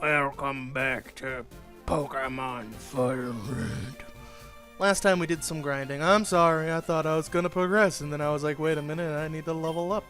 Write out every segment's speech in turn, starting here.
Welcome back to Pokemon Fire Red. Last time we did some grinding. I'm sorry, I thought I was gonna progress, and then I was like, wait a minute, I need to level up.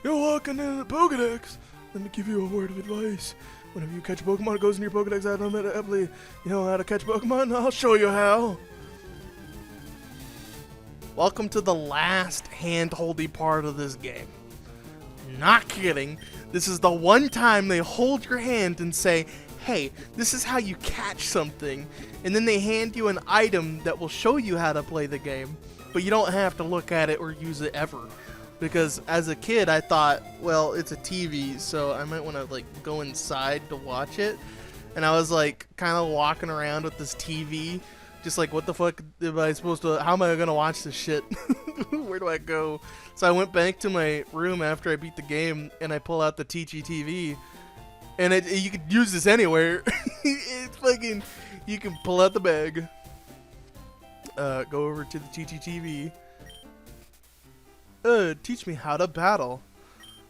You're walking into the Pokedex. Let me give you a word of advice. Whenever you catch a Pokemon, it goes in your Pokedex automatically. You know how to catch Pokemon? I'll show you how. Welcome to the last hand-holdy part of this game. Not kidding. This is the one time they hold your hand and say, hey, this is how you catch something. And then they hand you an item that will show you how to play the game. But you don't have to look at it or use it ever. Because as a kid, I thought, well, it's a TV, so I might want to like go inside to watch it. And I was like kind of walking around with this TV. Just like, what the fuck am I supposed to, how am I gonna watch this shit? Where do I go? So I went back to my room after I beat the game, and I pull out the TV, and you could use this anywhere. It's fucking, you can pull out the bag, go over to the TV. Teach me how to battle.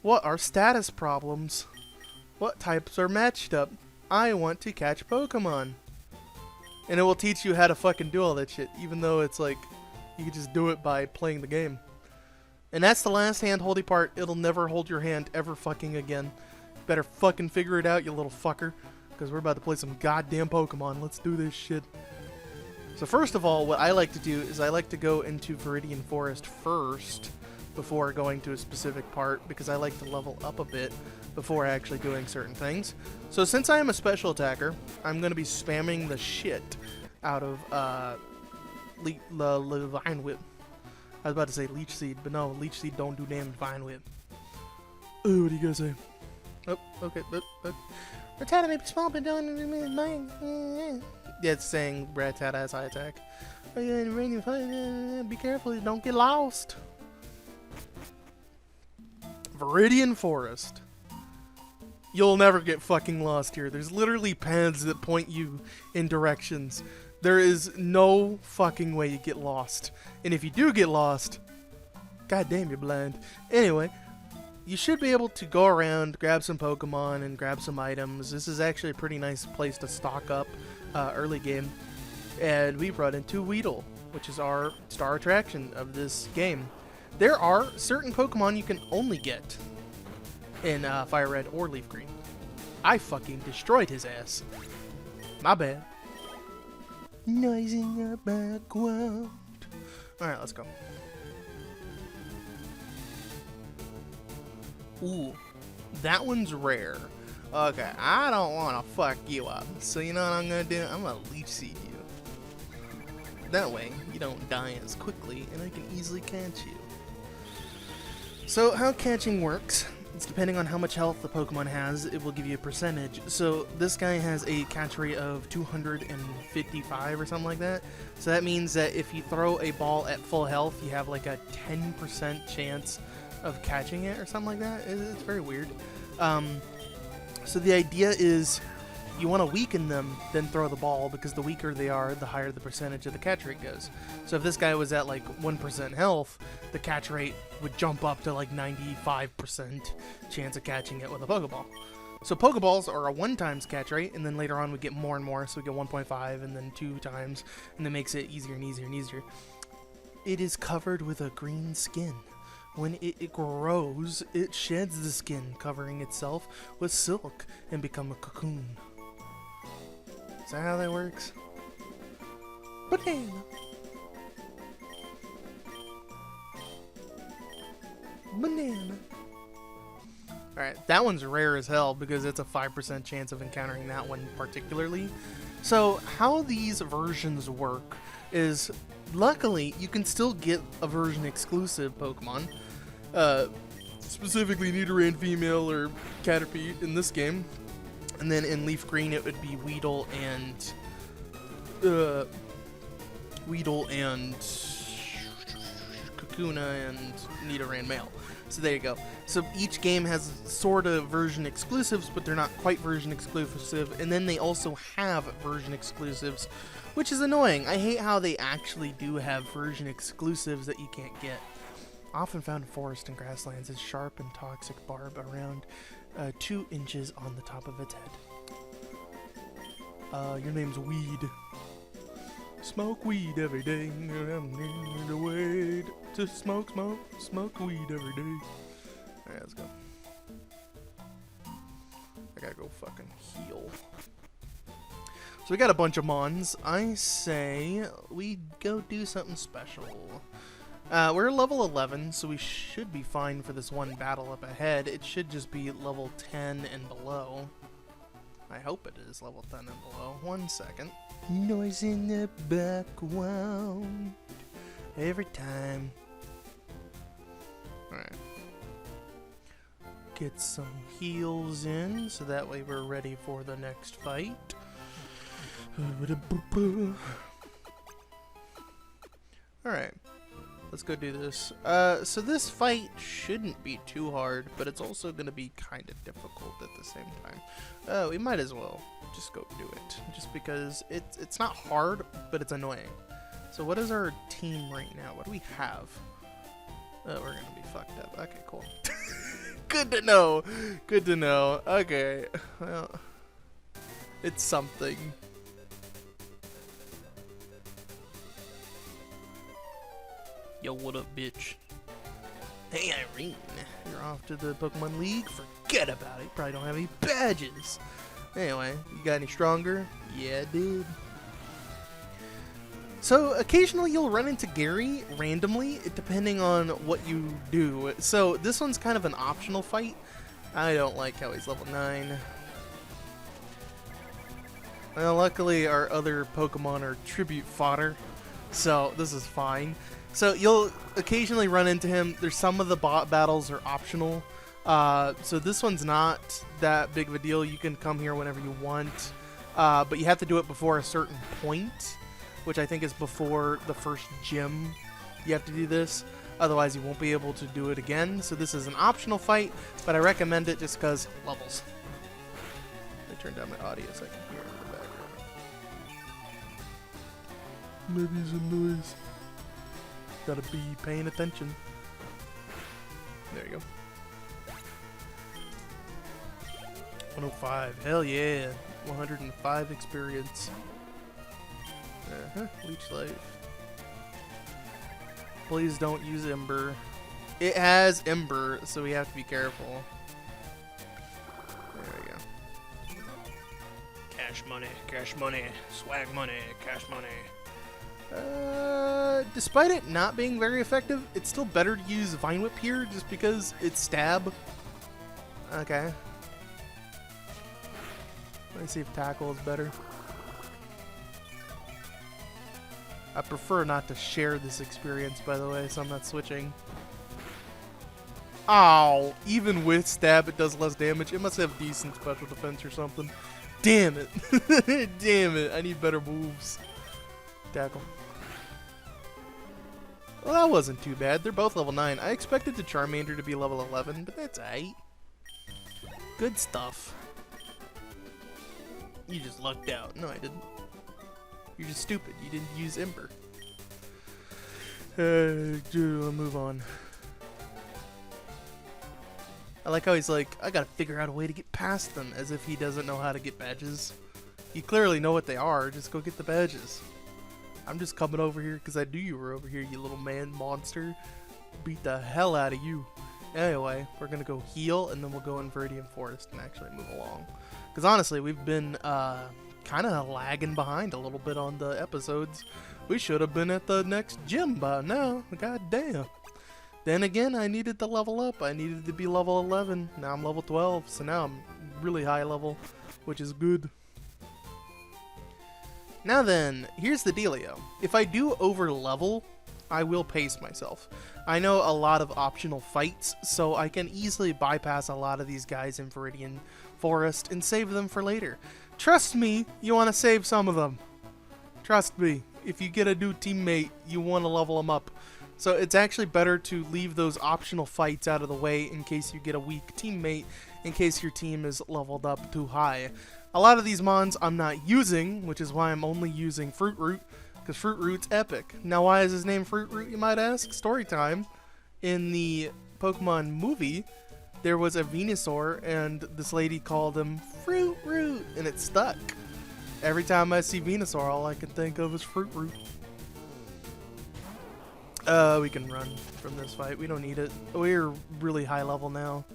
What are status problems? What types are matched up? I want to catch Pokemon. And it will teach you how to fucking do all that shit, even though it's like, you can just do it by playing the game. And that's the last hand-holdy part. It'll never hold your hand ever fucking again. Better fucking figure it out, you little fucker. Because we're about to play some goddamn Pokemon. Let's do this shit. So first of all, what I like to do is I like to go into Viridian Forest first, before going to a specific part, because I like to level up a bit before actually doing certain things. So since I am a special attacker, I'm going to be spamming the shit out of Vine Whip. I was about to say Leech Seed, but no, Leech Seed don't do damage to Vine Whip. Oh, what do you guys say? Oh, okay. Rattata may be small, but don't. Yeah, it's saying Rattata has high attack. Be careful, don't get lost. Viridian Forest. You'll never get fucking lost here. There's literally paths that point you in directions. There is no fucking way you get lost. And if you do get lost, goddamn, you're blind. Anyway, you should be able to go around, grab some Pokemon, and grab some items. This is actually a pretty nice place to stock up early game. And we've run into Weedle, which is our star attraction of this game. There are certain Pokemon you can only get in Fire Red or Leaf Green. I fucking destroyed his ass. My bad. Noise in your background. Alright, let's go. Ooh, that one's rare. Okay, I don't want to fuck you up. So you know what I'm going to do? I'm going to Leech Seed you. That way, you don't die as quickly, and I can easily catch you. So how catching works, it's depending on how much health the Pokemon has, it will give you a percentage. So this guy has a catch rate of 255 or something like that. So that means that if you throw a ball at full health, you have like a 10% chance of catching it or something like that. It's very weird. So the idea is you want to weaken them, then throw the ball, because the weaker they are, the higher the percentage of the catch rate goes. So if this guy was at like 1% health, the catch rate would jump up to like 95% chance of catching it with a Pokeball. So Pokeballs are a 1 times catch rate, and then later on we get more and more, so we get 1.5 and then 2 times, and that makes it easier and easier and easier. It is covered with a green skin. When it grows, it sheds the skin, covering itself with silk and become a cocoon. Is that how that works? Banana. Banana. Alright, that one's rare as hell because it's a 5% chance of encountering that one particularly. So how these versions work is, luckily, you can still get a version exclusive Pokemon. Specifically Nidoran female or Caterpie in this game. And then in Leaf Green it would be Weedle and Kakuna and Nidoran male. So there you go. So each game has sort of version exclusives, but they're not quite version exclusive. And then they also have version exclusives, which is annoying. I hate how they actually do have version exclusives that you can't get. Often found in forest and grasslands, is sharp and toxic barb around 2 inches on the top of its head. Your name's Weed. Smoke weed every day. I'm in the way to smoke weed every day. Alright, let's go. I gotta go fucking heal. So we got a bunch of mons. I say we go do something special. We're level 11, so we should be fine for this one battle up ahead. It should just be level 10 and below. I hope it is level 10 and below. 1 second. Noise in the background every time. Alright. Get some heals in, so that way we're ready for the next fight. Alright. Let's go do this. So this fight shouldn't be too hard, but it's also going to be kind of difficult at the same time. We might as well just go do it, just because it's not hard, but it's annoying. So what is our team right now? What do we have? Oh, we're going to be fucked up. Okay, cool. Good to know. Good to know. Okay. Well, it's something. Yo, what up, bitch? Hey, Irene. You're off to the Pokemon League? Forget about it. You probably don't have any badges. Anyway, you got any stronger? Yeah, I did. So, occasionally you'll run into Gary randomly, depending on what you do. So, this one's kind of an optional fight. I don't like how he's level 9. Well, luckily our other Pokemon are tribute fodder, so this is fine. So you'll occasionally run into him. There's some of the battles are optional. So this one's not that big of a deal. You can come here whenever you want. But you have to do it before a certain point, which I think is before the first gym. You have to do this. Otherwise you won't be able to do it again. So this is an optional fight, but I recommend it just because levels. I turned down my audio so I can hear it in the background. Maybe some noise. Gotta be paying attention. There you go. 105. Hell yeah. 105 experience. Leech life. Please don't use Ember. It has Ember, so we have to be careful. There we go. Cash money, swag money, cash money. Despite it not being very effective, it's still better to use Vine Whip here just because it's stab. Okay. Let me see if tackle is better. I prefer not to share this experience, by the way, so I'm not switching. Ow! Even with stab, it does less damage. It must have decent special defense or something. Damn it! Damn it! I need better moves. Tackle. Well, that wasn't too bad. They're both level 9. I expected the Charmander to be level 11, but that's aight. Good stuff. You just lucked out. No, I didn't. You're just stupid. You didn't use Ember. I'll move on. I like how he's like, I gotta figure out a way to get past them, as if he doesn't know how to get badges. You clearly know what they are. Just go get the badges. I'm just coming over here because I knew you were over here, you little man monster. Beat the hell out of you. Anyway, we're going to go heal, and then we'll go in Viridian Forest and actually move along. Because honestly, we've been kind of lagging behind a little bit on the episodes. We should have been at the next gym by now. God damn. Then again, I needed to level up. I needed to be level 11. Now I'm level 12, so now I'm really high level, which is good. Now then, here's the dealio. If I do over level, I will pace myself. I know a lot of optional fights, so I can easily bypass a lot of these guys in Viridian Forest and save them for later. Trust me, you want to save some of them. Trust me, if you get a new teammate, you want to level them up. So it's actually better to leave those optional fights out of the way in case you get a weak teammate, in case your team is leveled up too high. A lot of these mons I'm not using, which is why I'm only using Fruit Root, because Fruit Root's epic. Now why is his name Fruit Root, you might ask? Story time. In the Pokemon movie, there was a Venusaur, and this lady called him Fruit Root, and it stuck. Every time I see Venusaur, all I can think of is Fruit Root. We can run from this fight. We don't need it. We're really high level now.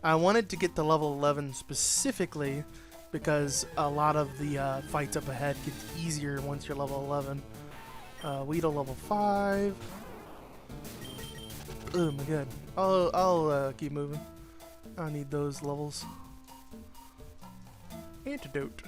I wanted to get to level 11 specifically because a lot of the fights up ahead get easier once you're level 11. Weedle level 5. Oh my god. I'll keep moving. I need those levels. Antidote.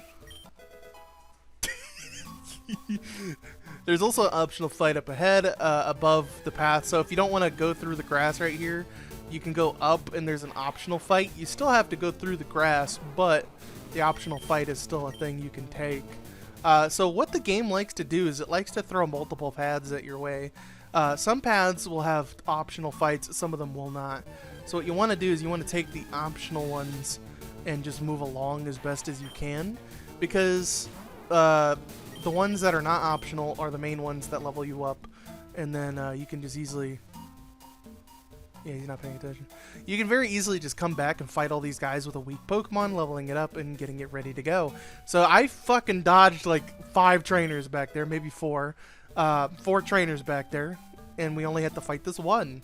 There's also an optional fight up ahead, above the path. So if you don't want to go through the grass right here, you can go up and there's an optional fight. You still have to go through the grass, but the optional fight is still a thing you can take. So what the game likes to do is it likes to throw multiple paths at your way. Some paths will have optional fights, some of them will not. So what you want to do is you want to take the optional ones and just move along as best as you can, because the ones that are not optional are the main ones that level you up, and then you can just easily... Yeah, he's not paying attention. You can very easily just come back and fight all these guys with a weak Pokemon, leveling it up and getting it ready to go. So I fucking dodged like 5 trainers back there, maybe 4. 4 trainers back there, and we only had to fight this one.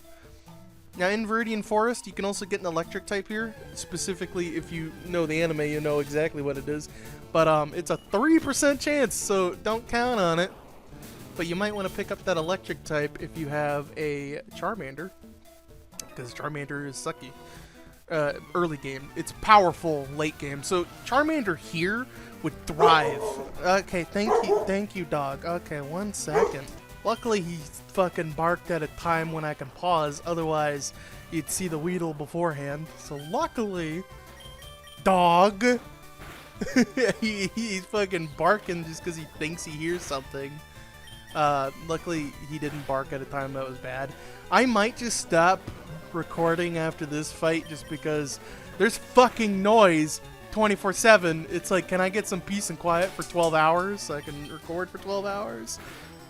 Now in Viridian Forest, you can also get an electric type here. Specifically, if you know the anime, you know exactly what it is. But it's a 3% chance, so don't count on it. But you might want to pick up that electric type if you have a Charmander, because Charmander is sucky early game. It's powerful late game. So Charmander here would thrive. Okay, thank you, dog. Okay, 1 second. Luckily, he fucking barked at a time when I can pause. Otherwise, you'd see the Weedle beforehand. So luckily, dog, he's fucking barking just because he thinks he hears something. Luckily, he didn't bark at a time that was bad. I might just stop recording after this fight just because there's fucking noise 24/7. It's like, can I get some peace and quiet for 12 hours so I can record for 12 hours?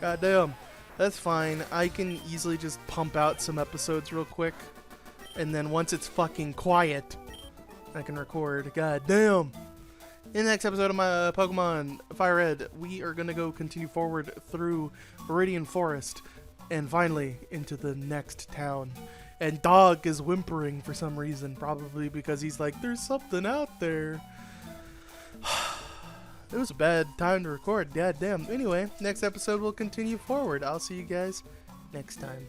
Goddamn. That's fine. I can easily just pump out some episodes real quick, and then once it's fucking quiet, I can record. Goddamn. In the next episode of my Pokemon Fire Red, we are going to go continue forward through Viridian Forest and finally into the next town. And Dog is whimpering for some reason, probably because he's like, there's something out there. It was a bad time to record, goddamn. Anyway, next episode we'll continue forward. I'll see you guys next time.